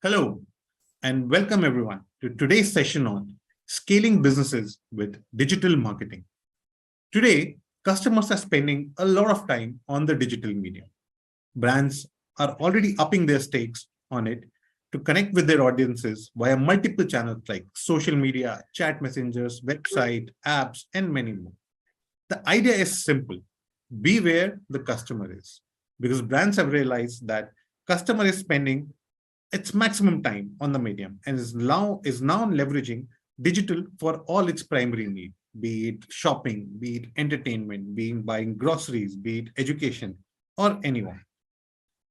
Hello, and welcome everyone to today's session on scaling businesses with digital marketing. Today, customers are spending a lot of time on the digital medium. Brands are already upping their stakes on it to connect with their audiences via multiple channels like social media, chat messengers, website, apps, and many more. The idea is simple. Be where the customer is. Because brands have realized that customer is spending its maximum time on the medium and is now leveraging digital for all its primary need, be it shopping, be it entertainment, be it buying groceries, be it education, or anyone.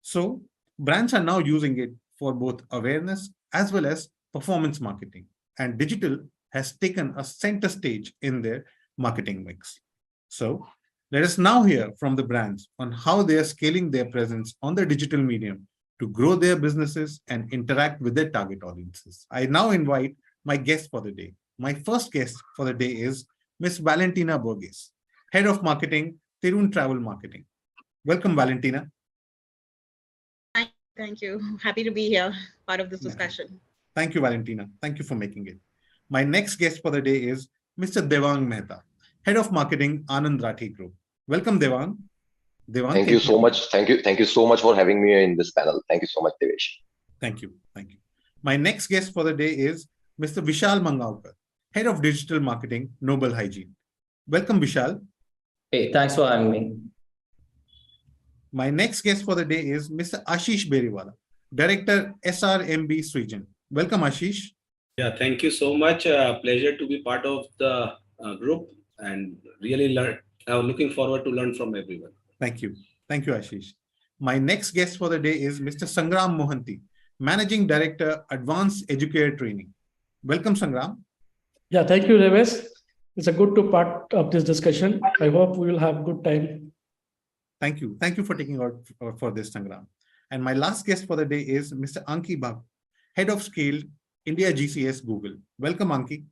So brands are now using it for both awareness as well as performance marketing. And digital has taken a center stage in their marketing mix. So let us now hear from the brands on how they are scaling their presence on the digital medium to grow their businesses and interact with their target audiences. I now invite my guest for the day. My first guest for the day is Miss Valentina Borges, Head of Marketing, Tirun Travel Marketing. Welcome, Valentina. Thank you. Happy to be here, part of this Yeah. discussion. Thank you, Valentina. Thank you for making it. My next guest for the day is Mr. Devang Mehta, Head of Marketing, Anand Rathi Group. Welcome, Devang. Devang, Thank you so much. Thank you so much for having me in this panel. Thank you so much, Devesh. Thank you. Thank you. My next guest for the day is Mr. Vishal Mangaonkar, Head of Digital Marketing, Noble Hygiene. Welcome, Vishal. Hey, thanks for having me. My next guest for the day is Mr. Ashish Beriwala, Director, SRMB Sweden. Welcome, Ashish. Yeah, thank you so much. Pleasure to be part of the group and really looking forward to learn from everyone. Thank you. Thank you, Ashish. My next guest for the day is Mr. Sangram Mohanty, Managing Director, Advanced Educator Training. Welcome, Sangram. Yeah, thank you, Devesh. It's a good to part of this discussion. I hope we will have good time. Thank you. Thank you for taking out for this, Sangram. And my last guest for the day is Mr. Anki Bhatt, Head of Scale, India GCS Google. Welcome, Anki.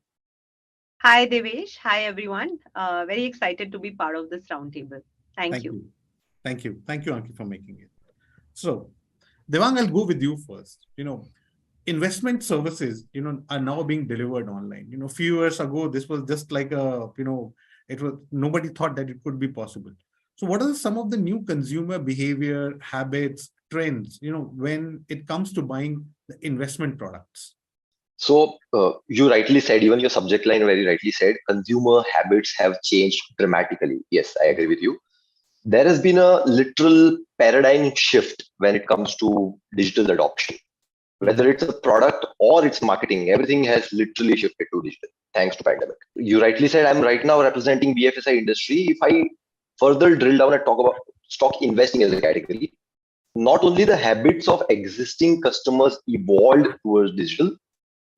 Hi, Devesh. Hi, everyone. Very excited to be part of this roundtable. Thank you. Thank you. Thank you, Anki, for making it. So, Devang, I'll go with you first. Investment services, are now being delivered online. Few years ago, this was just like nobody thought that it could be possible. So what are some of the new consumer behavior, habits, trends, when it comes to buying the investment products? So you rightly said, even your subject line very rightly said, consumer habits have changed dramatically. Yes, I agree with you. There has been a literal paradigm shift when it comes to digital adoption. Whether it's a product or it's marketing, everything has literally shifted to digital thanks to pandemic. You rightly said, I'm right now representing BFSI industry. If I further drill down and talk about stock investing as a category, not only the habits of existing customers evolved towards digital,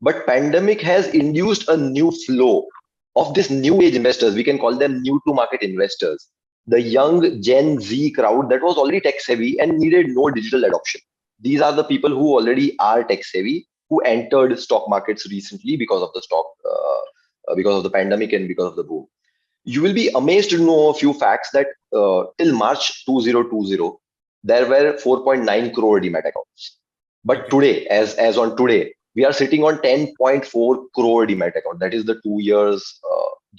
but pandemic has induced a new flow of this new age investors. We can call them new to market investors. The young Gen Z crowd that was already tech savvy and needed no digital adoption. These are the people who already are tech savvy, who entered stock markets recently because of because of the pandemic and because of the boom. You will be amazed to know a few facts that till March 2020, there were 4.9 crore demat accounts. But today, as on today, we are sitting on 10.4 crore demat account. That is the 2 years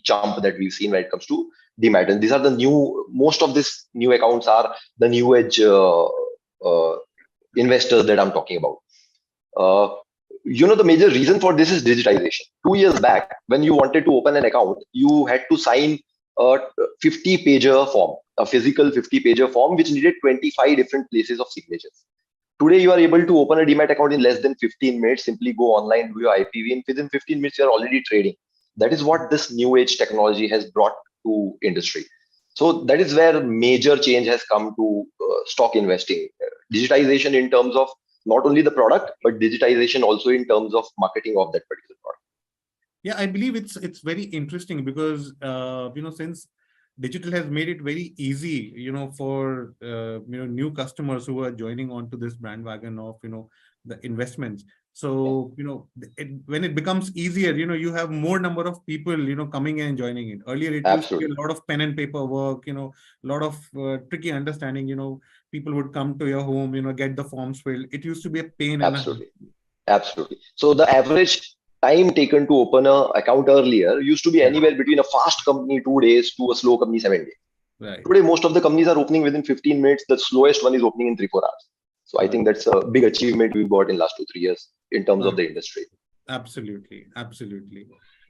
jump that we've seen when it comes to demat. And these are the most of these new accounts are the new age investors that I'm talking about. The major reason for this is digitization. 2 years back, when you wanted to open an account, you had to sign a 50-pager form, a physical 50-pager form, which needed 25 different places of signatures. Today, you are able to open a demat account in less than 15 minutes. Simply go online, do your IPV, and within 15 minutes, you are already trading. That is what this new age technology has brought to industry. So that is where major change has come to stock investing. Digitization in terms of not only the product, but digitization also in terms of marketing of that particular product. Yeah, I believe it's very interesting because since digital has made it very easy, for new customers who are joining onto this bandwagon of the investments. So when it becomes easier, you have more number of people coming in and joining in. Earlier, it used to be a lot of pen and paper work, a lot of tricky understanding. People would come to your home, get the forms filled. It used to be a pain. Absolutely. Absolutely. So the average time taken to open an account earlier used to be anywhere between a fast company 2 days to a slow company 7 days. Right. Today, most of the companies are opening within 15 minutes. The slowest one is opening in 3-4 hours. So I think that's a big achievement we've got in last 2-3 years in terms of the industry. Absolutely.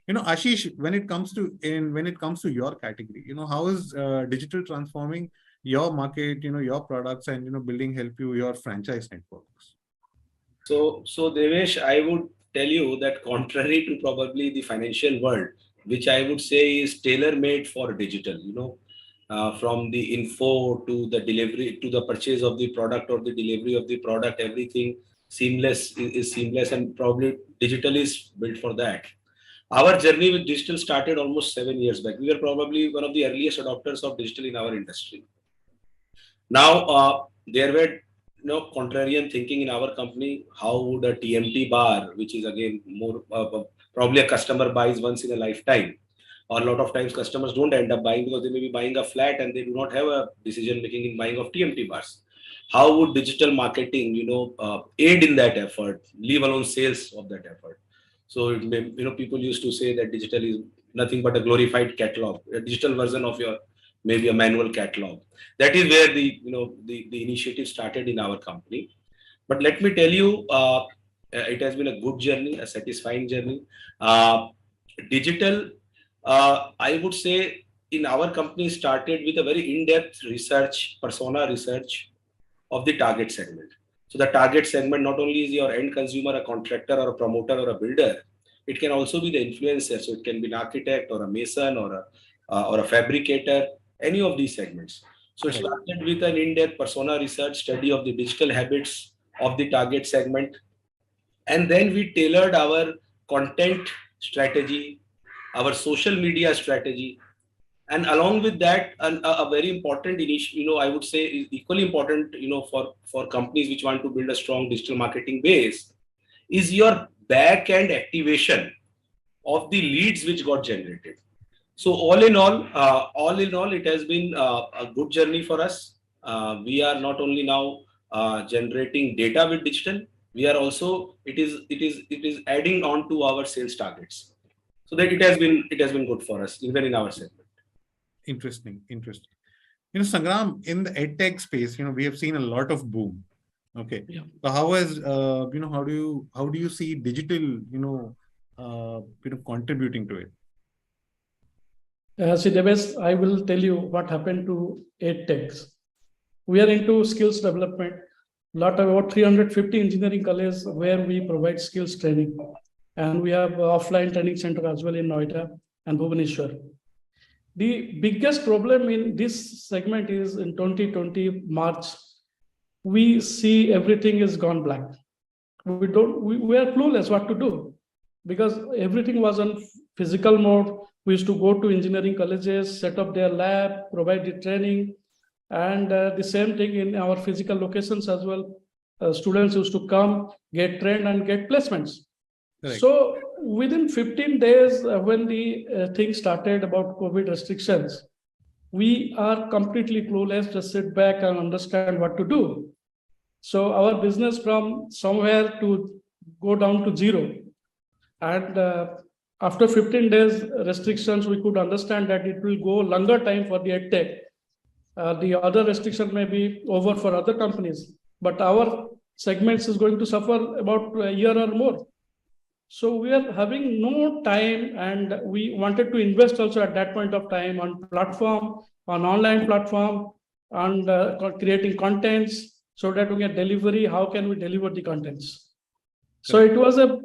Ashish, when it comes to your category, how is digital transforming your market, your products, and building help your franchise networks? So Devesh, I would tell you that contrary to probably the financial world, which I would say is tailor-made for digital, from the info to the delivery to the purchase of the product or the delivery of the product, everything is seamless, and probably digital is built for that. Our journey with digital started almost 7 years back. We were probably one of the earliest adopters of digital in our industry. Now, there were contrarian thinking in our company. How would a TMT bar, which is again more probably a customer buys once in a lifetime, or a lot of times customers don't end up buying because they may be buying a flat and they do not have a decision making in buying of TMT bars. How would digital marketing, aid in that effort, leave alone sales of that effort? So it may, people used to say that digital is nothing but a glorified catalog, a digital version of your maybe a manual catalog. That is where the initiative started in our company. But let me tell you, it has been a good journey, a satisfying journey. Digital, I would say, in our company started with a very in-depth research, persona research of the target segment. So the target segment not only is your end consumer, a contractor or a promoter or a builder, it can also be the influencer. So it can be an architect or a mason or a fabricator, any of these segments. So it started with an in-depth persona research study of the digital habits of the target segment. And then we tailored our content strategy, our social media strategy. And along with that, a very important initiative, I would say is equally important, for companies which want to build a strong digital marketing base, is your back-end activation of the leads which got generated. So all in all, it has been a good journey for us. We are not only now generating data with digital, we are also it is adding on to our sales targets. So that it has been good for us even in our segment. Interesting. Sangram, in the Edtech space, we have seen a lot of boom. Okay. Yeah. So how has how do you see digital contributing to it? See, Devesh, I will tell you what happened to Edtech. We are into skills development. About 350 engineering colleges where we provide skills training, and we have offline training center as well in Noida and Bhubaneswar. The biggest problem in this segment is in 2020 March, we see everything is gone black. We are clueless what to do because everything was on physical mode. We used to go to engineering colleges, set up their lab, provide the training, and the same thing in our physical locations as well. Students used to come, get trained, and get placements. Correct. So within 15 days, when the thing started about COVID restrictions, we are completely clueless, just sit back and understand what to do. So our business from somewhere to go down to zero. And after 15 days restrictions, we could understand that it will go longer time for the Edtech. The other restriction may be over for other companies, but our segments is going to suffer about a year or more. So we are having no time, and we wanted to invest also at that point of time on platform, on online platform, and creating contents so that we get delivery. How can we deliver the contents? So it was a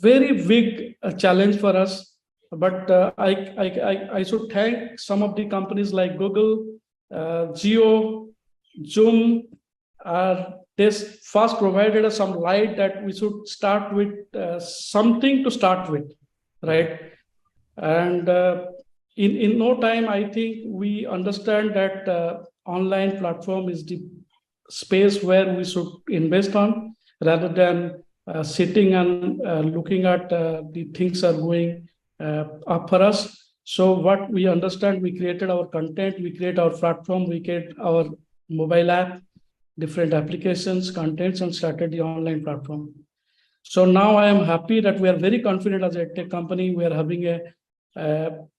very big challenge for us. But I should thank some of the companies like Google, Geo, Zoom. This first provided us some light that we should start with something to start with, right? And in no time, I think we understand that online platform is the space where we should invest on rather than sitting and looking at the things are going up for us. So what we understand, we created our content, we create our platform, we create our mobile app, different applications, contents, and started the online platform. So now I am happy that we are very confident as a tech company. We are having a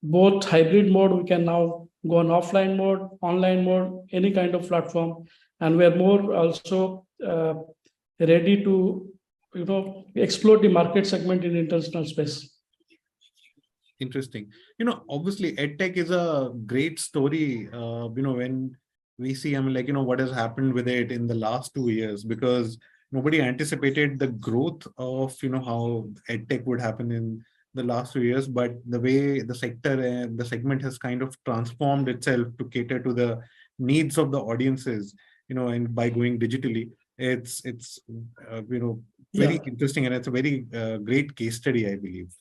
both hybrid mode. We can now go on offline mode, online mode, any kind of platform, and we are more also ready to explore the market segment in international space. Interesting. Obviously, EdTech is a great story. When we see, what has happened with it in the last 2 years, because nobody anticipated the growth of, how EdTech would happen in the last 2 years. But the way the sector and the segment has kind of transformed itself to cater to the needs of the audiences, and by going digitally, it's very interesting, and it's a very great case study, I believe.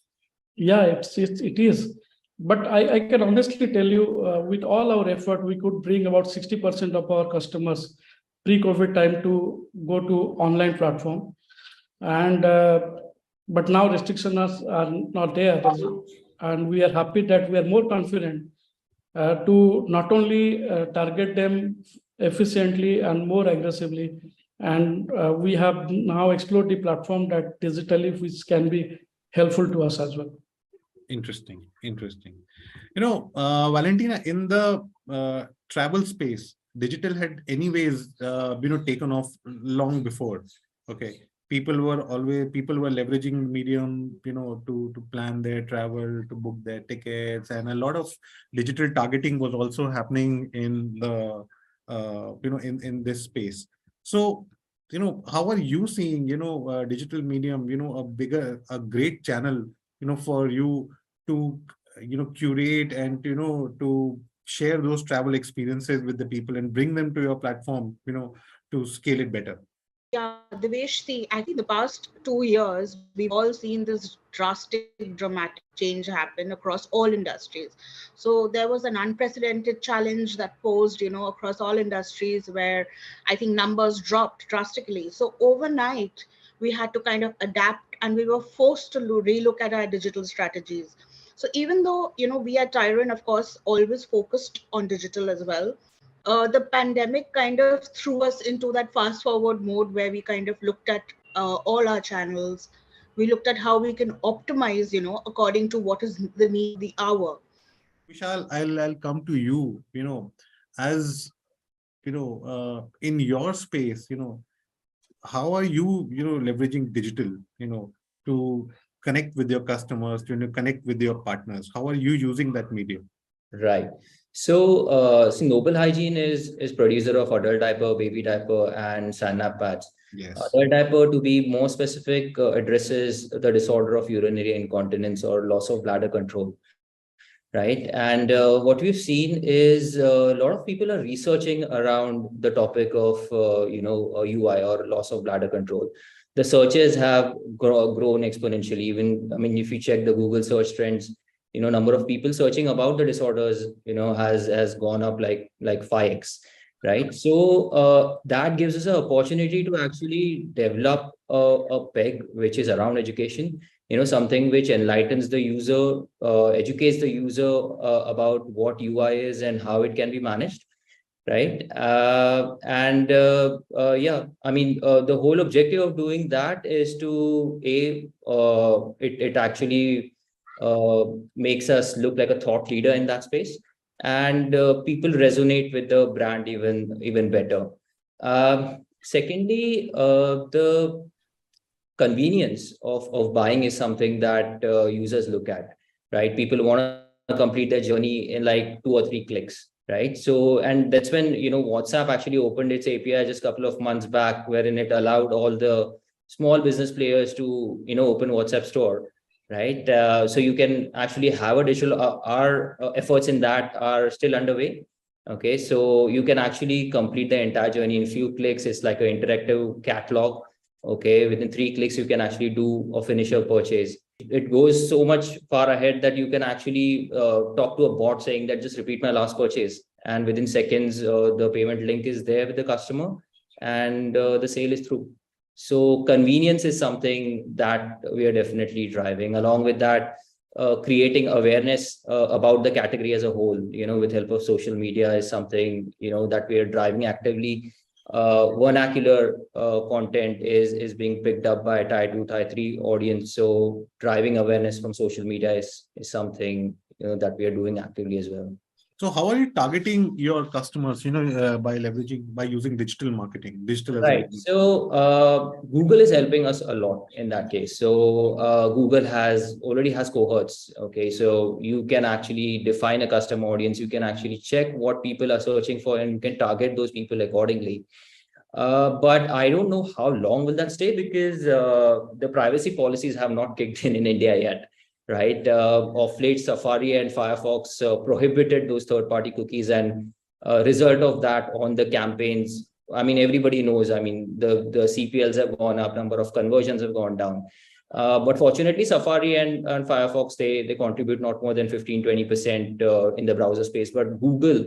Yeah, it is. But I can honestly tell you, with all our effort, we could bring about 60% of our customers pre-COVID time to go to online platform. And but now restrictions are not there. And we are happy that we are more confident to not only target them efficiently and more aggressively. And we have now explored the platform that digitally, which can be helpful to us as well. Interesting. Valentina, in the travel space, digital had anyways, taken off long before. Okay. People were leveraging medium, to plan their travel, to book their tickets, and a lot of digital targeting was also happening in the, in this space. So, how are you seeing, digital medium, a great channel, for you to, curate and, to share those travel experiences with the people and bring them to your platform, to scale it better? Yeah, Devesh, I think the past 2 years, we've all seen this drastic, dramatic change happen across all industries. So there was an unprecedented challenge that posed, across all industries, where I think numbers dropped drastically. So overnight, we had to kind of adapt, and we were forced to relook at our digital strategies. So even though, we at Tyron, of course, always focused on digital as well, the pandemic kind of threw us into that fast forward mode where we kind of looked at all our channels. We looked at how we can optimize, according to what is the need of the hour. Vishal, I'll come to you, as, in your space, how are you, leveraging digital, to connect with your customers, to connect with your partners? How are you using that medium? Right. So Noble Hygiene is producer of adult diaper, baby diaper, and Sanap pads. Yes. Adult diaper, to be more specific, addresses the disorder of urinary incontinence or loss of bladder control. Right. And what we've seen is a lot of people are researching around the topic of, UI or loss of bladder control. The searches have grown exponentially. Even, if you check the Google search trends, number of people searching about the disorders, has gone up like 5x, right? So that gives us an opportunity to actually develop a peg which is around education, something which enlightens the user, educates the user about what UI is and how it can be managed, right? The whole objective of doing that is to it actually makes us look like a thought leader in that space, and people resonate with the brand even better. Secondly, the convenience of buying is something that users look at, right? People want to complete their journey in like 2 or 3 clicks, right? So, and that's when, WhatsApp actually opened its API just a couple of months back, wherein it allowed all the small business players to, open WhatsApp store, right? So you can actually have a digital, our efforts in that are still underway. Okay, so you can actually complete the entire journey in a few clicks. It's like an interactive catalog. Okay, within 3 clicks, you can actually do or finish your purchase. It goes so much far ahead that you can actually talk to a bot saying that just repeat my last purchase. And within seconds, the payment link is there with the customer, and the sale is through. So convenience is something that we are definitely driving. Along with that, creating awareness about the category as a whole, with help of social media is something, that we are driving actively. vernacular content is being picked up by tier 2, tier 3 audience. So driving awareness from social media is something that we are doing actively as well. So how are you targeting your customers, by using digital marketing, digital as Right. So Google is helping us a lot in that case. So Google already has cohorts. Okay. So you can actually define a custom audience. You can actually check what people are searching for, and you can target those people accordingly. But I don't know how long will that stay, because the privacy policies have not kicked in India yet. Right. Of late, Safari and Firefox prohibited those third-party cookies, and result of that on the campaigns, I mean, everybody knows, I mean, the CPLs have gone up, number of conversions have gone down. But fortunately, Safari and Firefox, they contribute not more than 15-20% in the browser space. But Google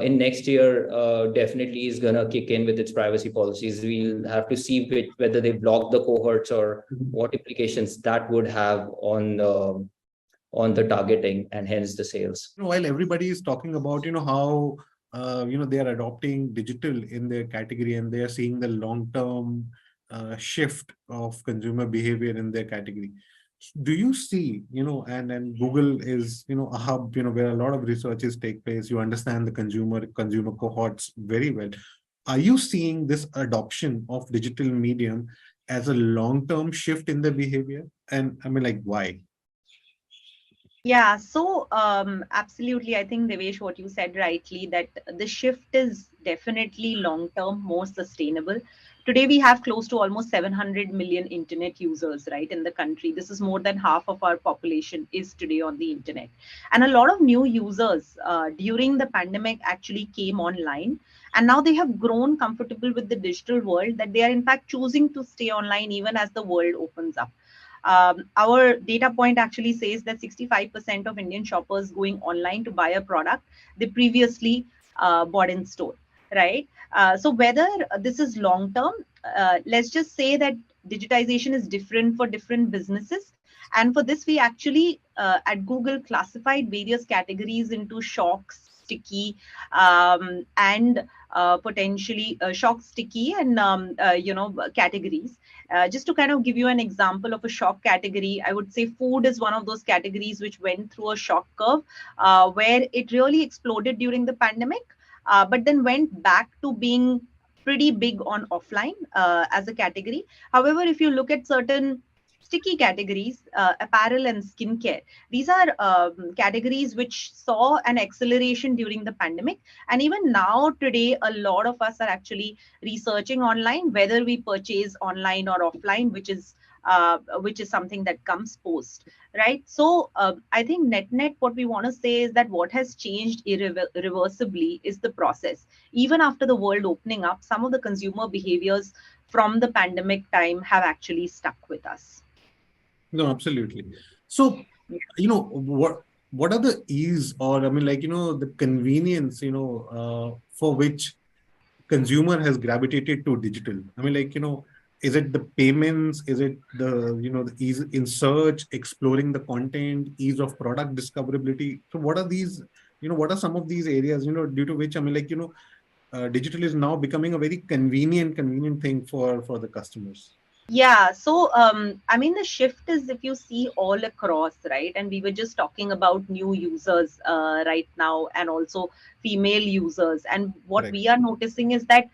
in next year definitely is going to kick in with its privacy policies. We'll have to see whether they block the cohorts or what implications that would have on the targeting and hence the sales. While everybody is talking about, how they are adopting digital in their category, and they are seeing the long-term shift of consumer behavior in their category. Do you see, and Google is, a hub, where a lot of researches take place. You understand the consumer cohorts very well. Are you seeing this adoption of digital medium as a long-term shift in the behavior? And I mean, why? Yeah, so absolutely. I think, Devesh, what you said rightly, that the shift is definitely long-term, more sustainable. Today, we have close to almost 700 million internet users, right, in the country. This is more than half of our population is today on the internet. And a lot of new users during the pandemic actually came online. And now they have grown comfortable with the digital world, that they are in fact choosing to stay online even as the world opens up. Our data point actually says that 65% of Indian shoppers going online to buy a product they previously bought in store, right? So whether this is long term, let's just say that digitization is different for different businesses. And for this, we actually at Google classified various categories into shocks, sticky, and potentially shock, sticky, and categories. Just to kind of give you an example of a shock category, I would say food is one of those categories which went through a shock curve where it really exploded during the pandemic, but then went back to being pretty big on offline as a category. However, if you look at certain sticky categories, apparel and skincare, these are categories which saw an acceleration during the pandemic. And even now, today, a lot of us are actually researching online, whether we purchase online or offline, which is something that comes post, right? So I think net, what we want to say is that what has changed irreversibly is the process. Even after the world opening up, some of the consumer behaviors from the pandemic time have actually stuck with us. No, absolutely. So, what are the ease, or I mean, the convenience, for which consumer has gravitated to digital? I mean, is it the payments? Is it the ease in search, exploring the content, ease of product discoverability? So what are these, what are some of these areas, due to which, I mean, digital is now becoming a very convenient thing for the customers? Yeah, so I mean, the shift is, if you see all across, right? And we were just talking about new users right now, and also female users. And what Correct. we are noticing is that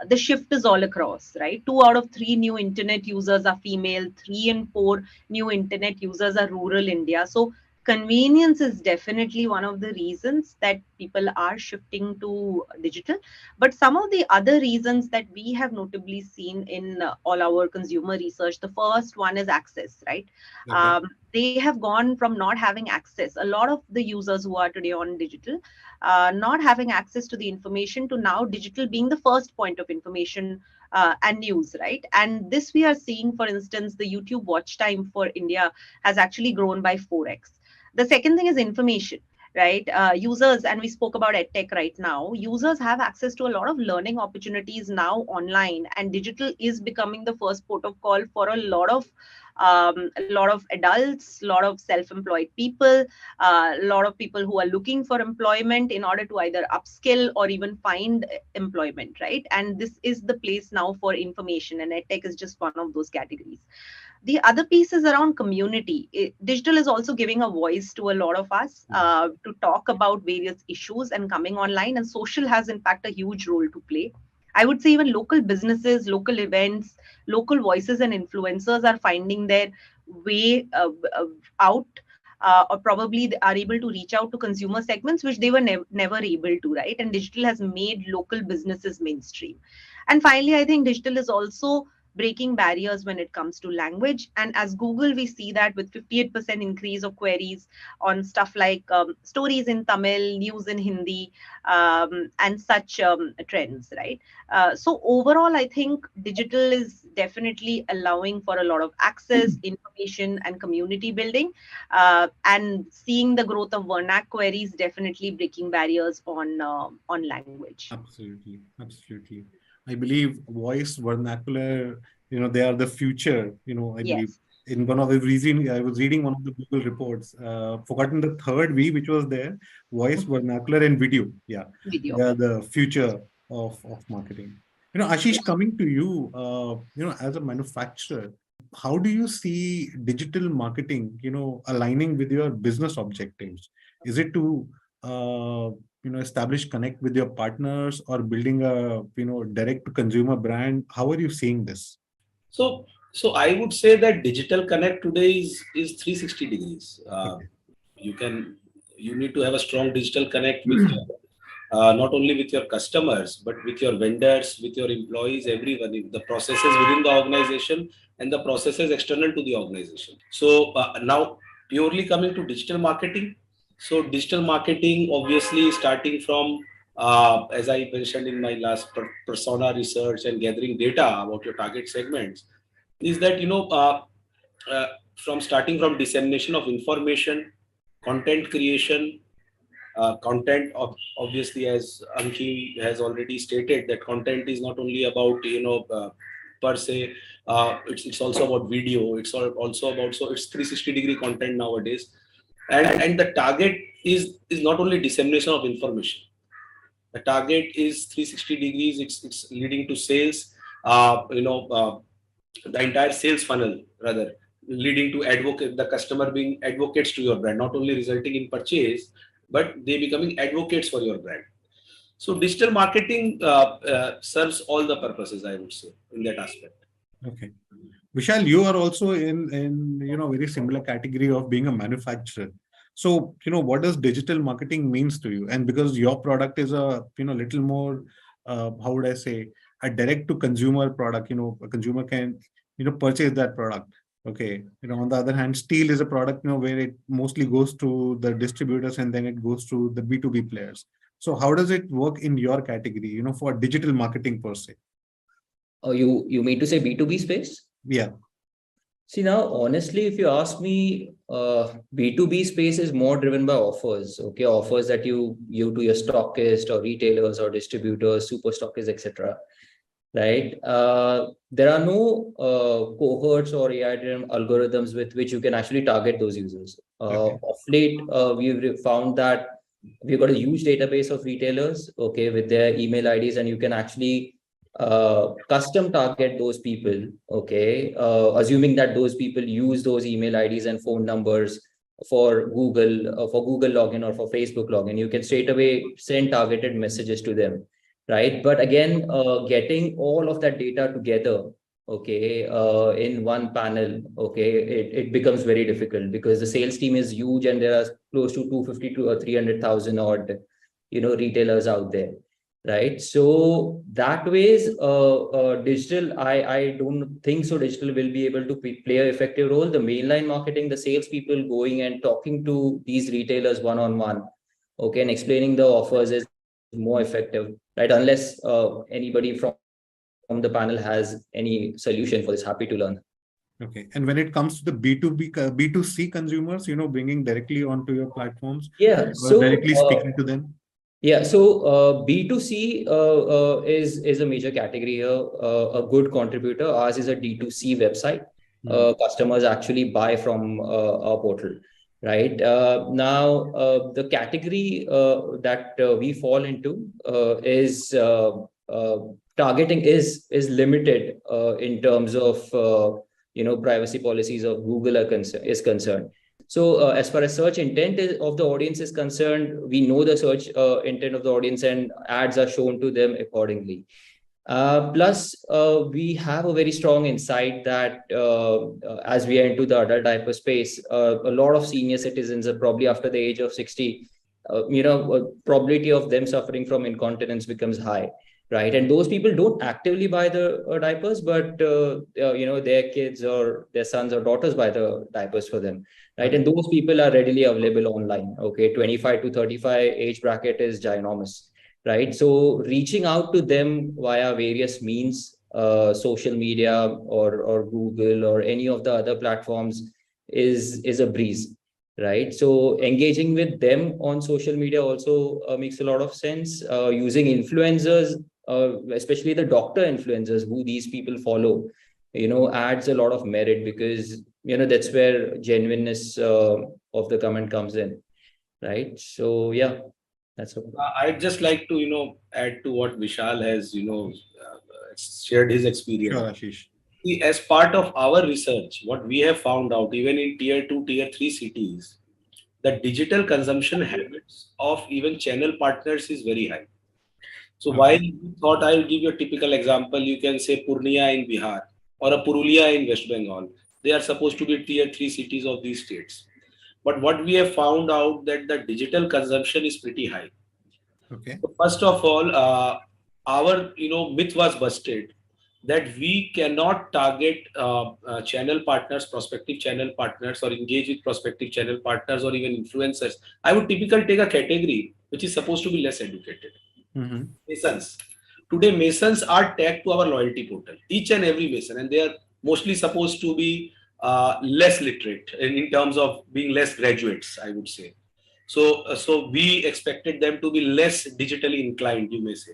the shift is all across, right? 2 out of 3 new internet users are female, 3 in 4 new internet users are rural India. So convenience is definitely one of the reasons that people are shifting to digital. But some of the other reasons that we have notably seen in all our consumer research, the first one is access, right? Okay. They have gone from not having access, a lot of the users who are today on digital, not having access to the information, to now digital being the first point of information and news, right? And this we are seeing, for instance, the YouTube watch time for India has actually grown by 4x. The second thing is information, right? Users, and we spoke about Edtech right now, users have access to a lot of learning opportunities now online, and digital is becoming the first port of call for a lot of A lot of adults, a lot of self-employed people, a lot of people who are looking for employment in order to either upskill or even find employment, right? And this is the place now for information, and EdTech is just one of those categories. The other piece is around community. Digital is also giving a voice to a lot of us to talk about various issues and coming online, and social has in fact a huge role to play. I would say even local businesses, local events, local voices and influencers are finding their way out, or probably they are able to reach out to consumer segments which they were never able to, right? And digital has made local businesses mainstream. And finally, I think digital is also breaking barriers when it comes to language. And as Google, we see that with 58% increase of queries on stuff like stories in Tamil, news in Hindi, and such trends, right? So overall, I think digital is definitely allowing for a lot of access, information, and community building. And seeing the growth of vernac queries definitely breaking barriers on language. Absolutely. Absolutely. I believe voice vernacular, they are the future, I believe. Yes. In one of the reason, I was reading one of the Google reports, forgotten the third V, which was there, voice, vernacular, and video. Yeah, Video. they are the future of marketing. Ashish, coming to you, as a manufacturer, how do you see digital marketing, aligning with your business objectives? Is it to establish connect with your partners or building a direct to consumer brand? How are you seeing this? So I would say that digital connect today is 360 degrees. You need to have a strong digital connect with not only with your customers, but with your vendors, with your employees, everyone, the processes within the organization and the processes external to the organization. So now purely coming to digital marketing. So digital marketing, obviously starting from, as I mentioned in my last persona research and gathering data about your target segments, is that, from starting from dissemination of information, content creation, content of, obviously, as Anki has already stated, that content is not only about, per se, it's also about video, it's also about, so it's 360 degree content nowadays. And the target is not only dissemination of information. The target is 360 degrees. It's leading to sales. The entire sales funnel, rather, leading to the customer being advocates to your brand, not only resulting in purchase, but they becoming advocates for your brand. So digital marketing serves all the purposes, I would say, in that aspect. Okay. Vishal, you are also in very similar category of being a manufacturer. So, what does digital marketing means to you? And because your product is a, little more, how would I say, a direct to consumer product, a consumer can, purchase that product. Okay. On the other hand, steel is a product, where it mostly goes to the distributors and then it goes to the B2B players. So how does it work in your category, for digital marketing per se? Oh, you mean to say B2B space? Yeah. See, now, honestly, if you ask me, B2B space is more driven by offers, okay? Offers that you to your stockist or retailers or distributors, super stockists, etc. Right? There are no cohorts or AI-driven algorithms with which you can actually target those users. Okay. Of late, we've found that we've got a huge database of retailers, okay, with their email IDs, and you can actually custom target those people, okay, assuming that those people use those email IDs and phone numbers for Google login or for Facebook login. You can straight away send targeted messages to them, right? But again, getting all of that data together, okay, in one panel, okay, it becomes very difficult because the sales team is huge and there are close to 250 to 300,000 odd, retailers out there. Right. So that ways, digital, I don't think so digital will be able to play an effective role. The mainline marketing, the salespeople going and talking to these retailers one-on-one, okay, and explaining the offers is more effective, right? Unless anybody from the panel has any solution for this, happy to learn. Okay. And when it comes to the B2C consumers, bringing directly onto your platforms, yeah, so directly speaking to them. Yeah, so B2C is a major category here, a good contributor. Ours is a D2C website, customers actually buy from our portal. Right now, the category that we fall into is targeting is limited in terms of privacy policies of Google is concerned. So as far as search intent of the audience is concerned, we know the search intent of the audience, and ads are shown to them accordingly. Plus, we have a very strong insight that as we are into the adult diaper space, a lot of senior citizens are probably after the age of 60, probability of them suffering from incontinence becomes high, right? And those people don't actively buy the diapers, but their kids or their sons or daughters buy the diapers for them, right? And those people are readily available online. Okay, 25 to 35 age bracket is ginormous. Right. So reaching out to them via various means, social media or Google or any of the other platforms is a breeze. Right. So engaging with them on social media also makes a lot of sense. Using influencers, especially the doctor influencers who these people follow, adds a lot of merit, because, that's where genuineness of the comment comes in. Right. So, yeah. That's okay. I'd just like to, add to what Vishal has, shared his experience. Sure, Ashish. As part of our research, what we have found out, even in tier 2, tier 3 cities, the digital consumption habits of even channel partners is very high. So while we thought I'll give you a typical example, you can say Purnia in Bihar or a Purulia in West Bengal. They are supposed to be tier 3 cities of these states. But what we have found out that the digital consumption is pretty high. Okay. So first of all, our myth was busted that we cannot target channel partners, prospective channel partners, or engage with prospective channel partners or even influencers. I would typically take a category which is supposed to be less educated. Masons. Today, Masons are tagged to our loyalty portal, each and every Mason, and they are mostly supposed to be less literate in terms of being less graduates, I would say. So we expected them to be less digitally inclined, you may say.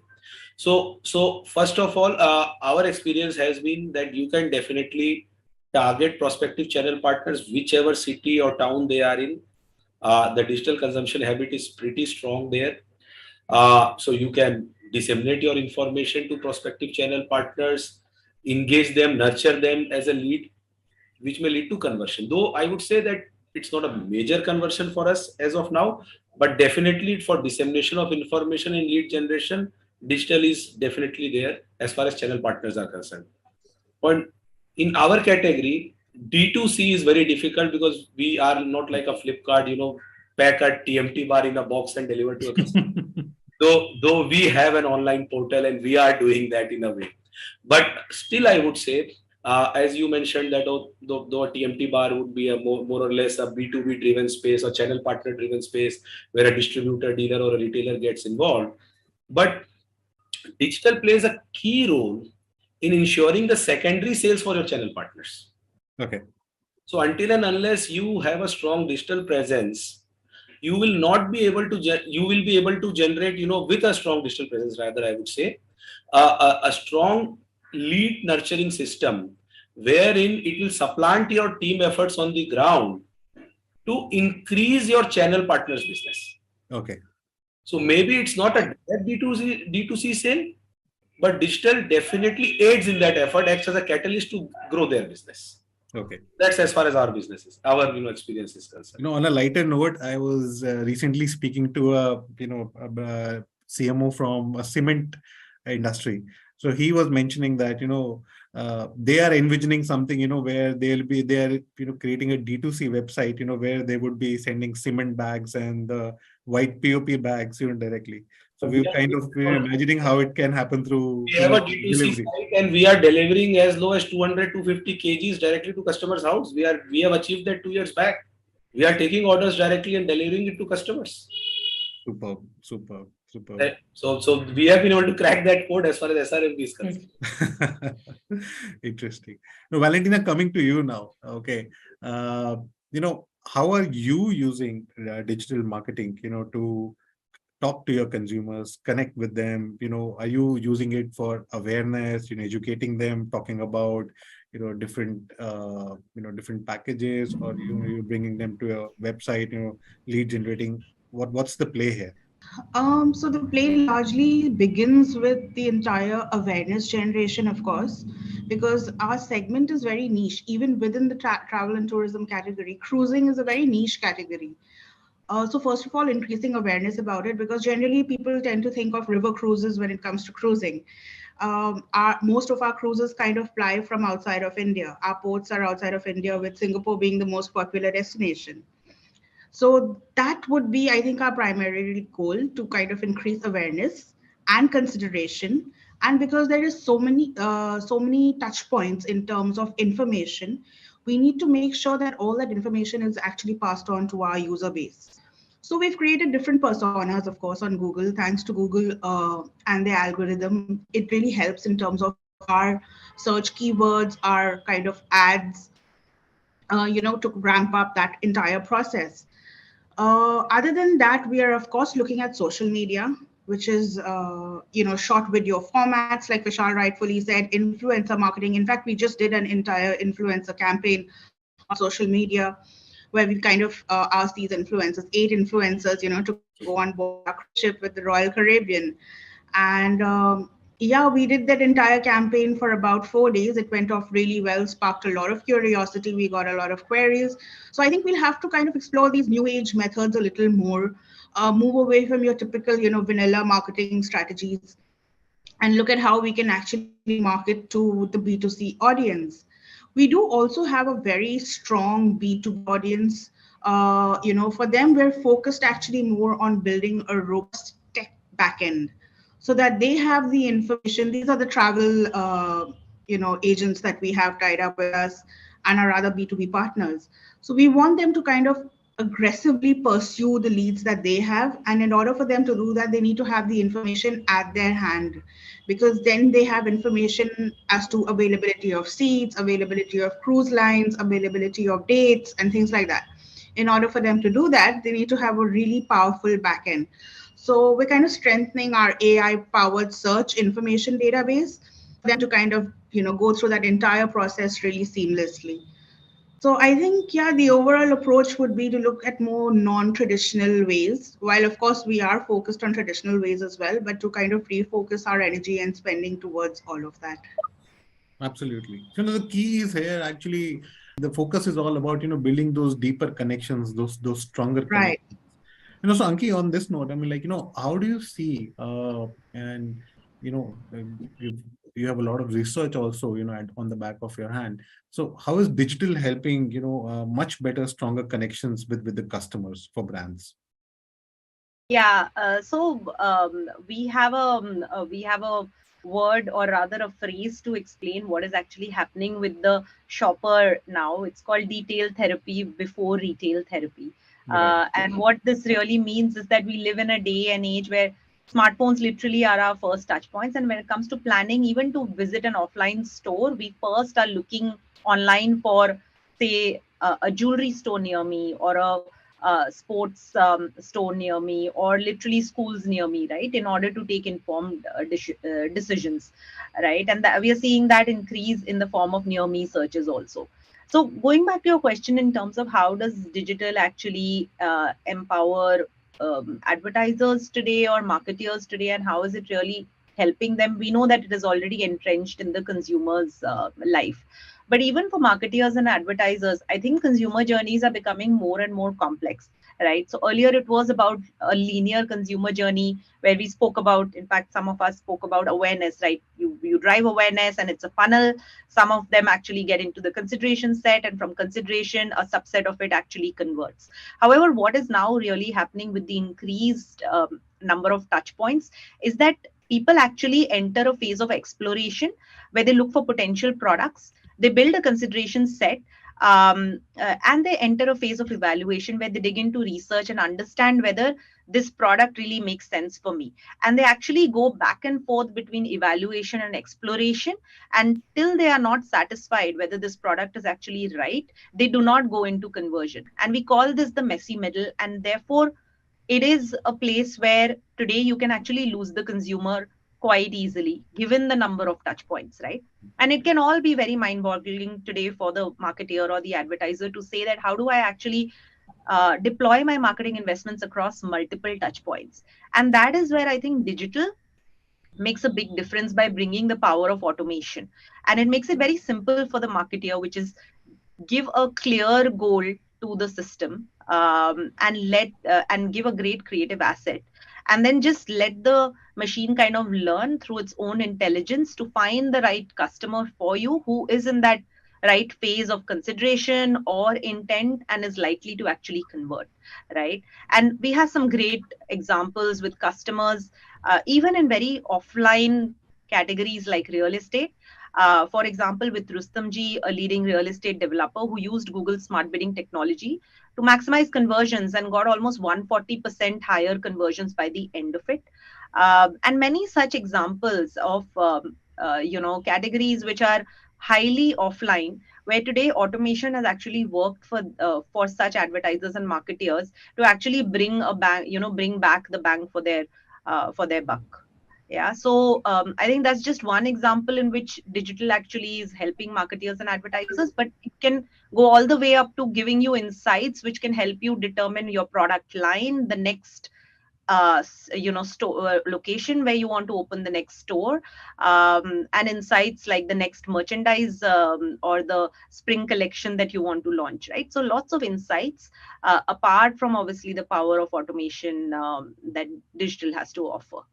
So first of all, our experience has been that you can definitely target prospective channel partners, whichever city or town they are in. The digital consumption habit is pretty strong there. So you can disseminate your information to prospective channel partners, engage them, nurture them as a lead, which may lead to conversion. Though I would say that it's not a major conversion for us as of now, but definitely for dissemination of information and lead generation, digital is definitely there as far as channel partners are concerned. But in our category, D2C is very difficult because we are not like a Flipkart, pack a TMT bar in a box and deliver to a customer. Though we have an online portal and we are doing that in a way. But still, I would say, as you mentioned, that though a TMT bar would be a more or less a B2B driven space or channel partner driven space where a distributor, dealer, or a retailer gets involved. But digital plays a key role in ensuring the secondary sales for your channel partners. Okay. So until and unless you have a strong digital presence, you will not be able to you will be able to generate, with a strong digital presence, rather, I would say, a strong lead nurturing system wherein it will supplant your team efforts on the ground to increase your channel partners business. Okay. So maybe it's not a D2C sale, but digital definitely aids in that effort, acts as a catalyst to grow their business. Okay. That's as far as our business is, our experience is concerned. On a lighter note, I was recently speaking to a CMO from a cement industry. So he was mentioning that they are envisioning something where they are creating a D2C website where they would be sending cement bags and the white POP bags directly. So we're kind of imagining how it can happen through. We have a D2C site and we are delivering as low as 200 to 50 kgs directly to customers' house. We have achieved that 2 years back. We are taking orders directly and delivering it to customers. Superb. So we have been able to crack that code as far as SRMB is concerned. Interesting. Now, Valentina, coming to you now. Okay. How are you using digital marketing, to talk to your consumers, connect with them? Are you using it for awareness, educating them, talking about, different different packages, or you're bringing them to a website, lead generating? What's the play here? So the play largely begins with the entire awareness generation, of course, because our segment is very niche. Even within the travel and tourism category, cruising is a very niche category. So first of all, increasing awareness about it, because generally people tend to think of river cruises when it comes to cruising. Most of our cruises kind of ply from outside of India. Our ports are outside of India, with Singapore being the most popular destination. So that would be, I think, our primary goal, to kind of increase awareness and consideration. And because there is so many touch points in terms of information, we need to make sure that all that information is actually passed on to our user base. So we've created different personas, of course, on Google. Thanks to Google and the algorithm, it really helps in terms of our search keywords, our kind of ads, to ramp up that entire process. Other than that, we are of course looking at social media, which is short video formats, like Vishal rightfully said, influencer marketing. In fact, we just did an entire influencer campaign on social media, where we kind of asked these influencers, 8 influencers, to go on board our cruise ship with the Royal Caribbean. And yeah, we did that entire campaign for about 4 days. It went off really well, sparked a lot of curiosity. We got a lot of queries. So I think we'll have to kind of explore these new age methods a little more, move away from your typical, vanilla marketing strategies, and look at how we can actually market to the B2C audience. We do also have a very strong B2B audience. For them, we're focused actually more on building a robust tech backend, so that they have the information. These are the travel, agents that we have tied up with us, and our other B2B partners. So we want them to kind of aggressively pursue the leads that they have. And in order for them to do that, they need to have the information at their hand, because then they have information as to availability of seats, availability of cruise lines, availability of dates, and things like that. In order for them to do that, they need to have a really powerful backend. So we're kind of strengthening our AI powered search information database for them to kind of, go through that entire process really seamlessly. So I think, yeah, the overall approach would be to look at more non-traditional ways, while of course we are focused on traditional ways as well, but to kind of refocus our energy and spending towards all of that. Absolutely. So the key is here actually, the focus is all about building those deeper connections, those stronger Right. connections. So Anki, on this note, I mean, how do you see, and you have a lot of research also, on the back of your hand. So how is digital helping, much better, stronger connections with the customers for brands? Yeah, we have a word, or rather a phrase, to explain what is actually happening with the shopper now. It's called detail therapy before retail therapy. Right. And what this really means is that we live in a day and age where smartphones literally are our first touch points. And when it comes to planning, even to visit an offline store, we first are looking online for, say, a jewelry store near me, or a sports store near me, or literally schools near me, right, in order to take informed decisions, right? And we are seeing that increase in the form of near me searches also. So going back to your question in terms of how does digital actually empower advertisers today or marketeers today, and how is it really helping them, we know that it is already entrenched in the consumer's life. But even for marketeers and advertisers, I think consumer journeys are becoming more and more complex, right? So earlier it was about a linear consumer journey where we spoke about, in fact, some of us spoke about awareness, right? You drive awareness and it's a funnel. Some of them actually get into the consideration set, and from consideration, a subset of it actually converts. However, what is now really happening with the increased number of touch points is that people actually enter a phase of exploration where they look for potential products. They build a consideration set, and they enter a phase of evaluation where they dig into research and understand whether this product really makes sense for me. And they actually go back and forth between evaluation and exploration until they are not satisfied whether this product is actually right. They do not go into conversion. And we call this the messy middle. And therefore, it is a place where today you can actually lose the consumer quite easily, given the number of touch points, right? And it can all be very mind-boggling today for the marketer or the advertiser to say that how do I actually deploy my marketing investments across multiple touch points? And that is where I think digital makes a big difference by bringing the power of automation. And it makes it very simple for the marketer, which is give a clear goal to the system, and give a great creative asset, and then just let the machine kind of learn through its own intelligence to find the right customer for you who is in that right phase of consideration or intent and is likely to actually convert, right? And we have some great examples with customers, even in very offline categories like real estate. For example, with Rustamji, a leading real estate developer who used Google Smart Bidding technology to maximize conversions and got almost 140% higher conversions by the end of it. And many such examples of categories which are highly offline, where today automation has actually worked for such advertisers and marketeers to actually bring back the bang for their buck. Yeah, so I think that's just one example in which digital actually is helping marketers and advertisers, but it can go all the way up to giving you insights which can help you determine your product line, the next store location where you want to open the next store, and insights like the next merchandise or the spring collection that you want to launch, right? So lots of insights apart from obviously the power of automation that digital has to offer.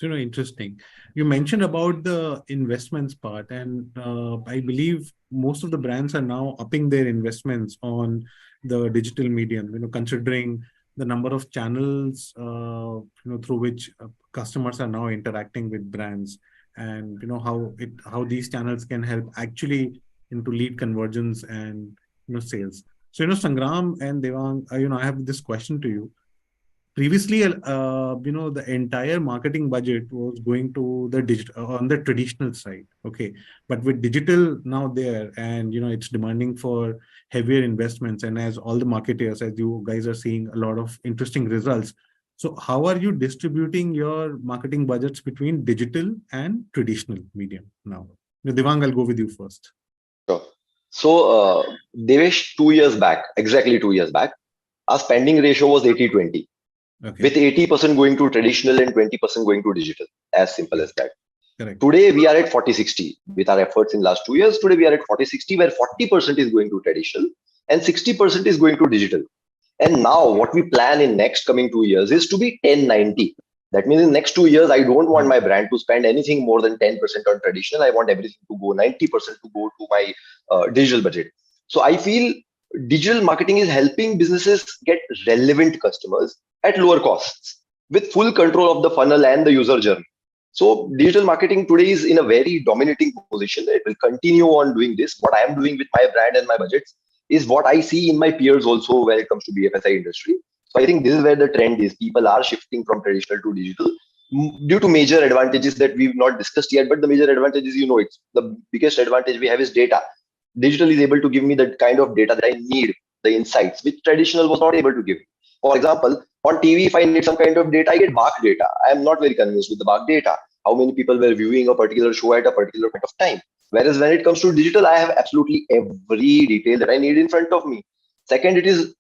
Interesting. You mentioned about the investments part, and I believe most of the brands are now upping their investments on the digital medium, considering the number of channels, through which customers are now interacting with brands, and how these channels can help actually into lead conversions and sales. So Sangram and Devang, I have this question to you. Previously, the entire marketing budget was going to the digital on the traditional side. Okay. But with digital now there, and, it's demanding for heavier investments. And as all the marketers, as you guys are seeing a lot of interesting results. So how are you distributing your marketing budgets between digital and traditional medium now? Devang, I'll go with you first. Sure. So, Devesh, exactly 2 years back, our spending ratio was 80-20. Okay. With 80% going to traditional and 20% going to digital, as simple as that. Correct. Today, we are at 40-60 with our efforts in last 2 years. Today, we are at 40-60, where 40% is going to traditional and 60% is going to digital. And now what we plan in next coming 2 years is to be 10-90. That means in next 2 years, I don't want my brand to spend anything more than 10% on traditional. I want everything to go 90% to go to my digital budget. So I feel digital marketing is helping businesses get relevant customers at lower costs with full control of the funnel and the user journey. So digital marketing today is in a very dominating position. It will continue on doing this. What I am doing with my brand and my budgets is what I see in my peers also when it comes to BFSI industry. So I think this is where the trend is. People are shifting from traditional to digital due to major advantages that we've not discussed yet. But the major advantages, it's the biggest advantage we have is data. Digital is able to give me the kind of data that I need, the insights, which traditional was not able to give. For example, on TV, if I need some kind of data, I get BARC data. I am not very convinced with the BARC data. How many people were viewing a particular show at a particular point of time? Whereas when it comes to digital, I have absolutely every detail that I need in front of me. Second, it is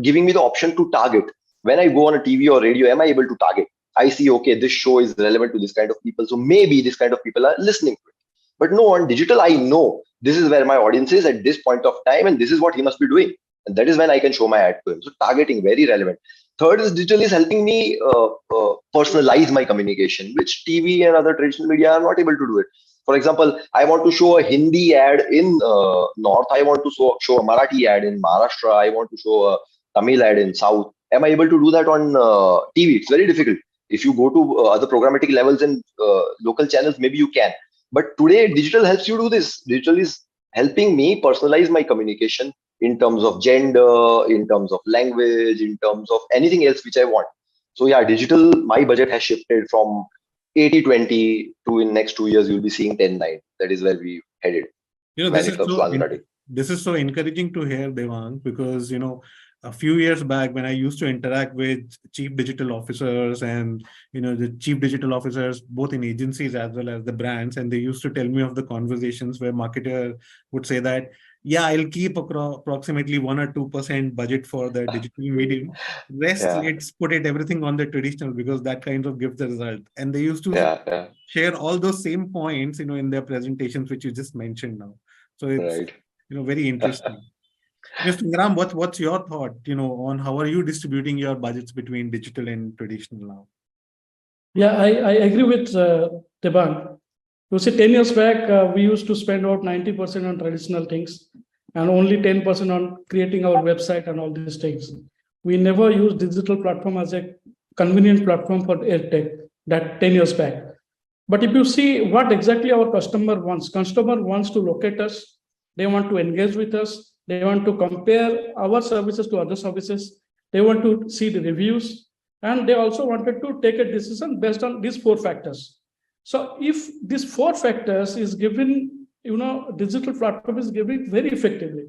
giving me the option to target. When I go on a TV or radio, am I able to target? I see, okay, this show is relevant to this kind of people. So maybe this kind of people are listening to it. But no, on digital, I know this is where my audience is at this point of time, and this is what he must be doing. And that is when I can show my ad to him. So targeting, very relevant. Third is digital is helping me personalize my communication, which TV and other traditional media are not able to do it. For example, I want to show a Hindi ad in North. I want to show a Marathi ad in Maharashtra. I want to show a Tamil ad in South. Am I able to do that on TV? It's very difficult. If you go to other programmatic levels and local channels, maybe you can. But today, digital helps you do this. Digital is helping me personalize my communication in terms of gender, in terms of language, in terms of anything else which I want. So yeah, digital, my budget has shifted from 80-20 to in next 2 years, you'll be seeing 10-9. That is where we headed. This is so encouraging to hear, Devang, because, a few years back when I used to interact with chief digital officers and the chief digital officers both in agencies as well as the brands, and they used to tell me of the conversations where marketer would say that, yeah, I'll keep approximately 1 or 2% budget for the digital medium. Rest, Yeah. let's put it everything on the traditional because that kind of gives the result. And they used to Yeah. share all those same points, in their presentations, which you just mentioned now. So it's, Right. very interesting. Mr. Gram, what's your thought, on how are you distributing your budgets between digital and traditional now? Yeah, I agree with Debang. You see, 10 years back, we used to spend about 90% on traditional things and only 10% on creating our website and all these things. We never used digital platform as a convenient platform for Edtech that 10 years back. But if you see what exactly our customer wants to locate us, they want to engage with us, they want to compare our services to other services, they want to see the reviews, and they also wanted to take a decision based on these 4 factors. So if these 4 factors is given, digital platform is given very effectively.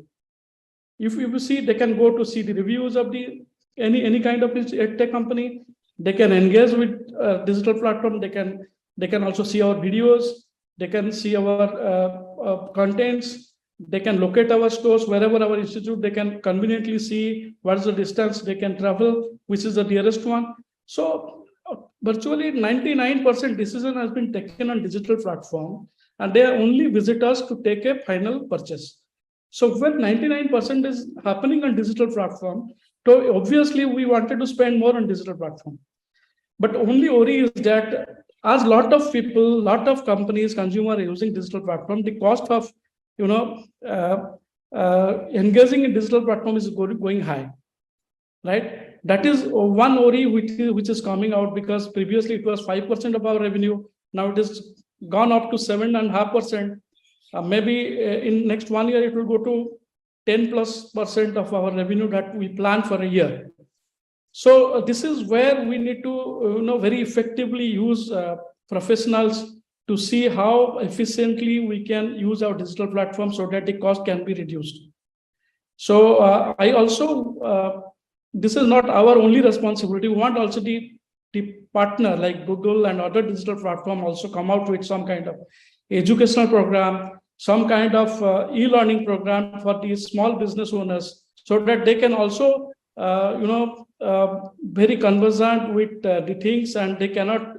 If you see, they can go to see the reviews of the any kind of tech company. They can engage with digital platform. They can also see our videos. They can see our contents. They can locate our stores wherever our institute. They can conveniently see what is the distance they can travel, which is the nearest one. So virtually 99% decision has been taken on digital platform, and they only visit us to take a final purchase. So when 99% is happening on digital platform, so obviously we wanted to spend more on digital platform. But only worry is that as lot of people, lot of companies, consumer are using digital platform, the cost of engaging in digital platform is going high, right? That is one worry which is coming out, because previously it was 5% of our revenue. Now it is gone up to 7.5%. Maybe in next 1 year, it will go to 10+% of our revenue that we plan for a year. So this is where we need to very effectively use professionals to see how efficiently we can use our digital platform so that the cost can be reduced. So I also, this is not our only responsibility. We want also the partner like Google and other digital platform also come out with some kind of educational program, some kind of e-learning program for these small business owners, so that they can also, very conversant with the things, and they cannot,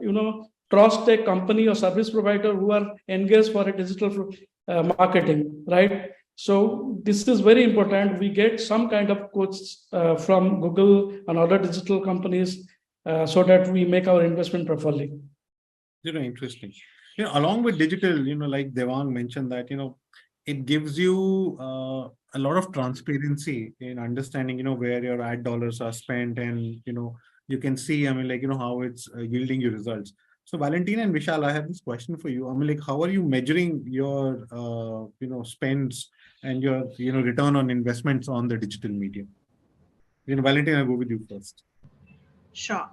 trust a company or service provider who are engaged for a digital marketing, right? So this is very important. We get some kind of quotes from Google and other digital companies so that we make our investment properly. Interesting. Along with digital, like Devang mentioned that, it gives you a lot of transparency in understanding, where your ad dollars are spent, and, you can see, how it's yielding you results. So Valentina and Vishal, I have this question for you. How are you measuring your, spends and your, return on investments on the digital medium? Valentina, I'll go with you first. Sure.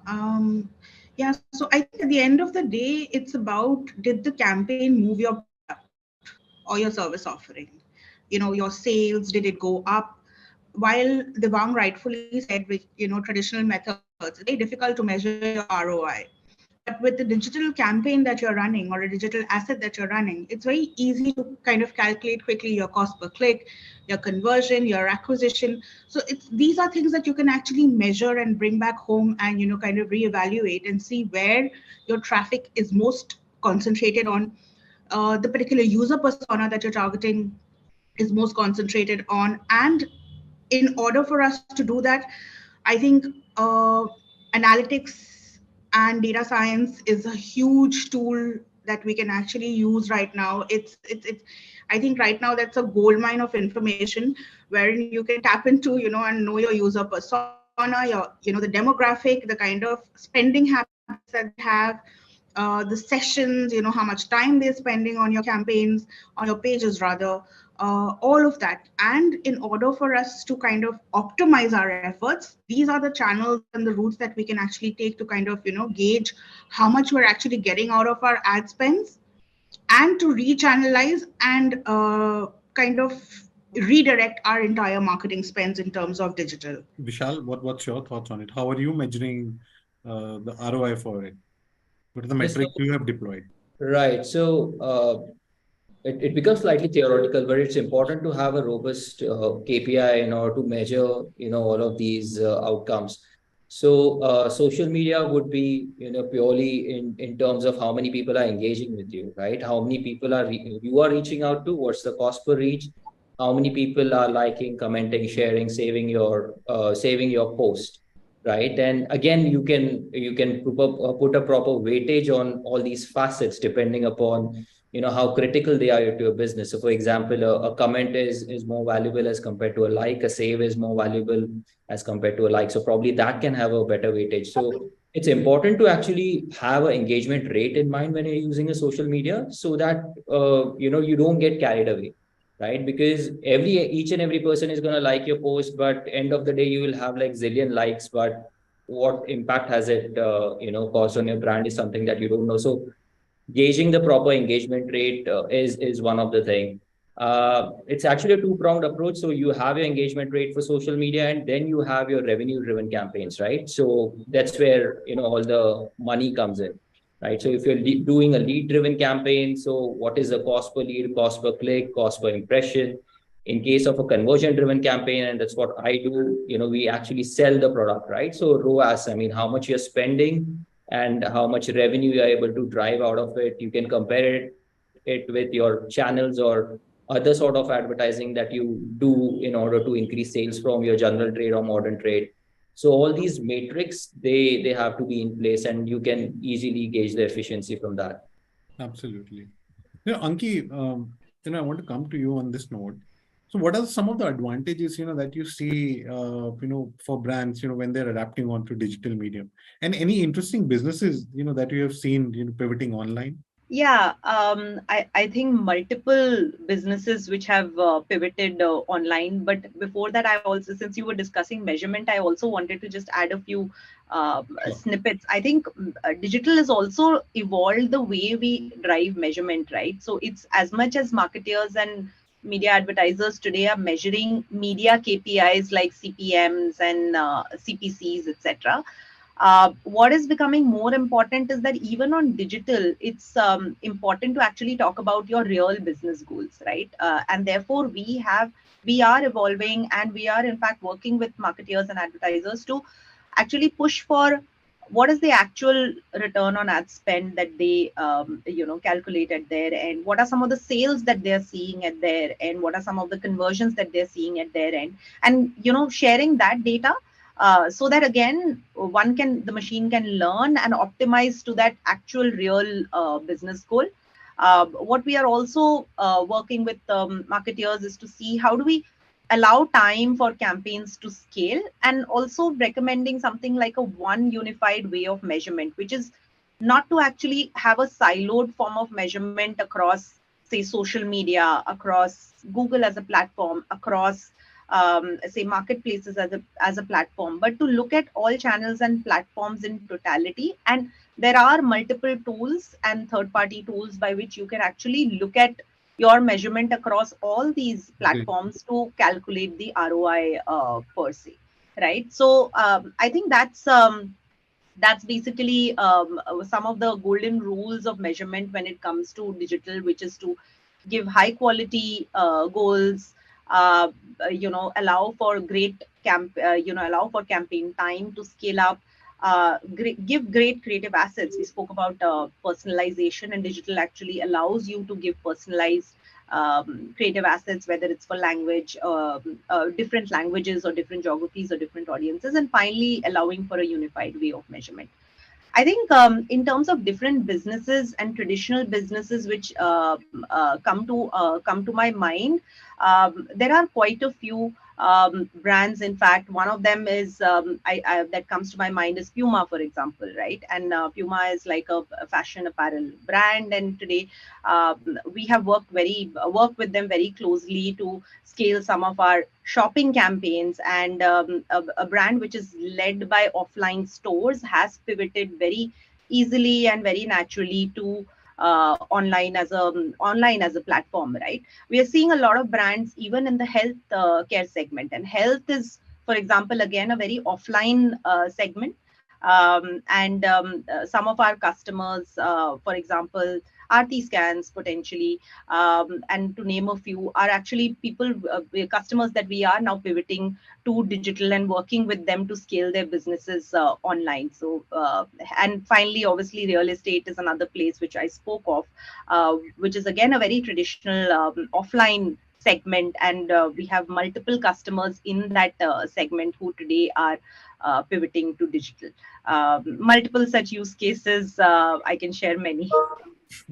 Yeah, so I think at the end of the day, it's about, did the campaign move your product or your service offering? Your sales, did it go up? While Devang rightfully said, with traditional methods, it's very difficult to measure your ROI. But with the digital campaign that you're running or a digital asset that you're running, it's very easy to kind of calculate quickly your cost per click, your conversion, your acquisition. So these are things that you can actually measure and bring back home and, kind of reevaluate and see where your traffic is most concentrated on, the particular user persona that you're targeting is most concentrated on. And in order for us to do that, I think analytics and data science is a huge tool that we can actually use right now. I think right now that's a goldmine of information wherein you can tap into, and know your user persona, the demographic, the kind of spending habits that they have, the sessions, how much time they're spending on your campaigns, on your pages rather, all of that. And in order for us to kind of optimize our efforts, these are the channels and the routes that we can actually take to kind of, gauge how much we're actually getting out of our ad spends, and to rechannelize and kind of redirect our entire marketing spends in terms of digital. Vishal, what's your thoughts on it? How are you measuring the ROI for it? What are the Yes, so, metrics you have deployed? right. So it becomes slightly theoretical, but it's important to have a robust KPI in order to measure, all of these outcomes. So social media would be, purely in terms of how many people are engaging with you, right? How many people you are reaching out to? What's the cost per reach? How many people are liking, commenting, sharing, saving your post, right? And again, you can put a proper weightage on all these facets depending upon how critical they are to your business. So for example, a comment is more valuable as compared to a like, a save is more valuable as compared to a like, so probably that can have a better weightage. So it's important to actually have an engagement rate in mind when you're using a social media, so that you don't get carried away, right? Because each and every person is going to like your post, but end of the day you will have like zillion likes, but what impact has it caused on your brand is something that you don't know. So gauging the proper engagement rate is one of the thing. It's actually a two-pronged approach. So you have your engagement rate for social media, and then you have your revenue-driven campaigns, right? So that's where all the money comes in, right? So if you're doing a lead-driven campaign, so what is the cost per lead, cost per click, cost per impression? In case of a conversion-driven campaign, and that's what I do, we actually sell the product, right? So ROAS, I mean, how much you're spending and how much revenue you're able to drive out of it. You can compare it with your channels or other sort of advertising that you do in order to increase sales from your general trade or modern trade. So all these metrics, they have to be in place, and you can easily gauge the efficiency from that. Absolutely. Anki, I want to come to you on this note. So what are some of the advantages, that you see, for brands, when they're adapting onto digital medium, and any interesting businesses, that you have seen, pivoting online? Yeah, I think multiple businesses which have pivoted online. But before that, I also, since you were discussing measurement, I also wanted to just add a few Sure. snippets. I think digital has also evolved the way we drive measurement, right? So it's as much as marketers and media advertisers today are measuring media KPIs like CPMs and CPCs, etc. What is becoming more important is that even on digital, it's important to actually talk about your real business goals, right? And therefore, we are evolving, and we are in fact working with marketers and advertisers to actually push for what is the actual return on ad spend that they calculate at their end. What are some of the sales that they're seeing at their end? What are some of the conversions that they're seeing at their end? And sharing that data, so that again the machine can learn and optimize to that actual real business goal. What we are also working with marketeers is to see how do we allow time for campaigns to scale, and also recommending something like a one unified way of measurement, which is not to actually have a siloed form of measurement across, say, social media, across Google as a platform, across say marketplaces as a platform, but to look at all channels and platforms in totality. And there are multiple tools and third-party tools by which you can actually look at your measurement across all these Great. platforms to calculate the ROI per se, right? So I think that's basically some of the golden rules of measurement when it comes to digital, which is to give high quality goals, allow for allow for campaign time to scale up, give great creative assets. We spoke about personalization, and digital actually allows you to give personalized creative assets, whether it's for language, different languages or different geographies or different audiences, and finally allowing for a unified way of measurement. I think in terms of different businesses and traditional businesses which come to my mind, there are quite a few brands. In fact, one of them is that comes to my mind is Puma, for example, right? And Puma is like a fashion apparel brand, and today we have worked with them very closely to scale some of our shopping campaigns. And a brand which is led by offline stores has pivoted very easily and very naturally to online as a platform, right? We are seeing a lot of brands even in the health care segment, and health is, for example, again a very offline segment. Some of our customers, for example, RT scans potentially, and to name a few, are actually customers that we are now pivoting to digital and working with them to scale their businesses online. So, and finally, obviously, real estate is another place which I spoke of, which is again a very traditional offline segment, and we have multiple customers in that segment who today are pivoting to digital. Multiple such use cases, I can share many.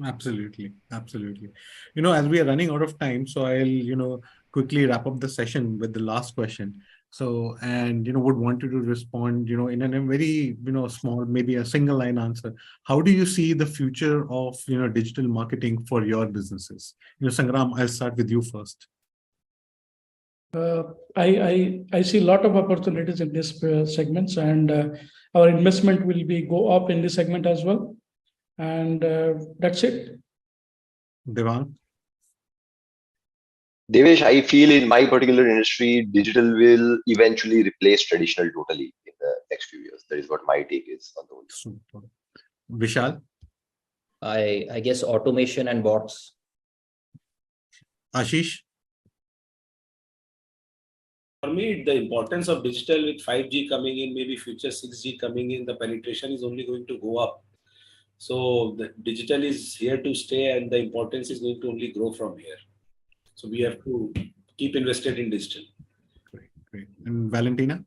Absolutely. Absolutely. As we are running out of time, so I'll, quickly wrap up the session with the last question. So, and, would want you to respond, in a very, small, maybe a single line answer. How do you see the future of, digital marketing for your businesses? Sangram, I'll start with you first. I see a lot of opportunities in this segments, and our investment will go up in this segment as well. And that's it. Devang? Devesh, I feel in my particular industry, digital will eventually replace traditional totally in the next few years. That is what my take is on the whole. Super. Vishal? I guess automation and bots. Ashish? For me, the importance of digital with 5G coming in, maybe future 6G coming in, the penetration is only going to go up. So the digital is here to stay, and the importance is going to only grow from here. So we have to keep invested in digital. Great. And Valentina?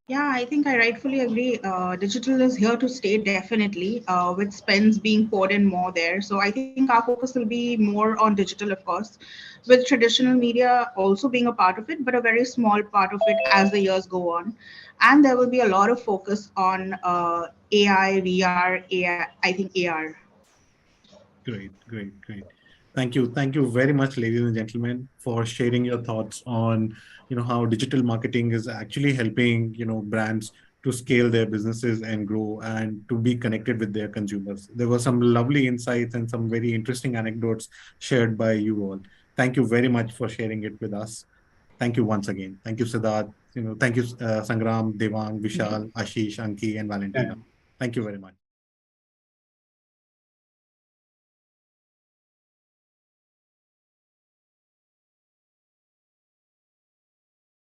Yeah, I think I rightfully agree. Digital is here to stay definitely, with spends being poured in more there. So I think our focus will be more on digital, of course, with traditional media also being a part of it, but a very small part of it as the years go on. And there will be a lot of focus on AI, VR, AI, I think AR. Great. Thank you very much, ladies and gentlemen, for sharing your thoughts on, how digital marketing is actually helping, brands to scale their businesses and grow and to be connected with their consumers. There were some lovely insights and some very interesting anecdotes shared by you all. Thank you very much for sharing it with us. Thank you once again. Thank you, Siddharth. Thank you, Sangram, Devang, Vishal, Ashish, Anki, and Valentina. Thank you very much.